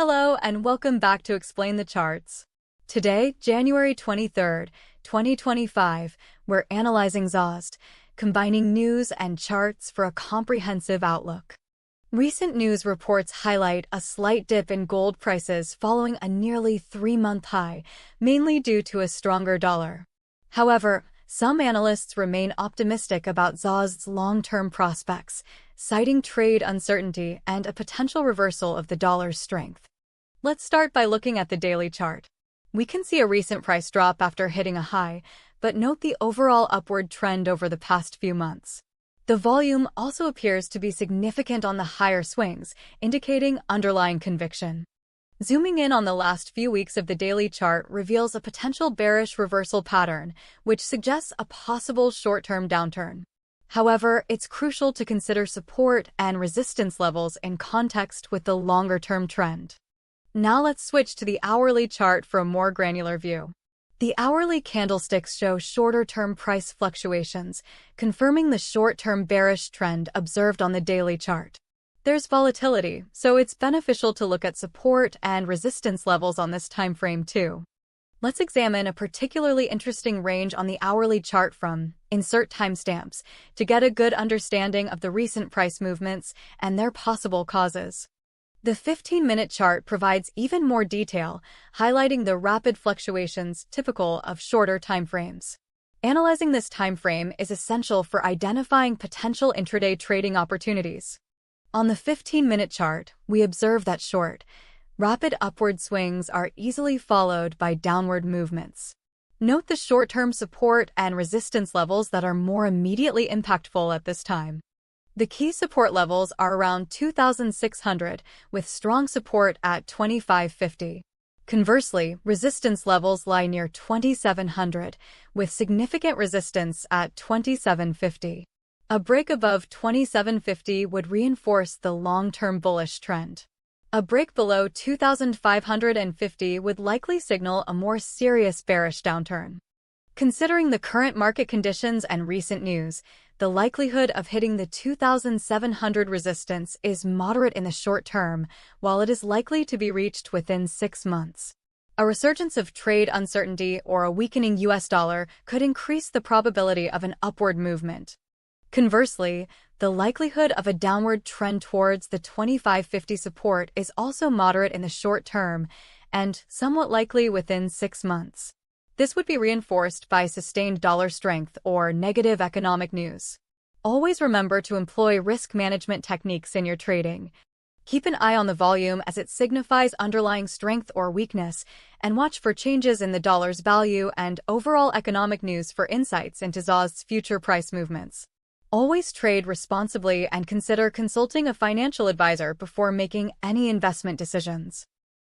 Hello and welcome back to Explain the Charts. Today, January 23rd, 2025, we're analyzing XAUUSD, combining news and charts for a comprehensive outlook. Recent news reports highlight a slight dip in gold prices following a nearly 3-month high, mainly due to a stronger dollar. However, some analysts remain optimistic about XAUUSD's long-term prospects, citing trade uncertainty and a potential reversal of the dollar's strength. Let's start by looking at the daily chart. We can see a recent price drop after hitting a high, but note the overall upward trend over the past few months. The volume also appears to be significant on the higher swings, indicating underlying conviction. Zooming in on the last few weeks of the daily chart reveals a potential bearish reversal pattern, which suggests a possible short-term downturn. However, it's crucial to consider support and resistance levels in context with the longer-term trend. Now let's switch to the hourly chart for a more granular view. The hourly candlesticks show shorter-term price fluctuations, confirming the short-term bearish trend observed on the daily chart. There's volatility, so it's beneficial to look at support and resistance levels on this time frame too. Let's examine a particularly interesting range on the hourly chart from Insert Timestamps to get a good understanding of the recent price movements and their possible causes. The 15-minute chart provides even more detail, highlighting the rapid fluctuations typical of shorter timeframes. Analyzing this timeframe is essential for identifying potential intraday trading opportunities. On the 15-minute chart, we observe that short, rapid upward swings are easily followed by downward movements. Note the short-term support and resistance levels that are more immediately impactful at this time. The key support levels are around 2,600, with strong support at 2,550. Conversely, resistance levels lie near 2,700, with significant resistance at 2,750. A break above 2,750 would reinforce the long-term bullish trend. A break below 2,550 would likely signal a more serious bearish downturn. Considering the current market conditions and recent news, the likelihood of hitting the 2,700 resistance is moderate in the short term, while it is likely to be reached within 6 months. A resurgence of trade uncertainty or a weakening US dollar could increase the probability of an upward movement. Conversely, the likelihood of a downward trend towards the 2,550 support is also moderate in the short term and somewhat likely within 6 months. This would be reinforced by sustained dollar strength or negative economic news. Always remember to employ risk management techniques in your trading. Keep an eye on the volume as it signifies underlying strength or weakness, and watch for changes in the dollar's value and overall economic news for insights into XAUUSD's future price movements. Always trade responsibly and consider consulting a financial advisor before making any investment decisions.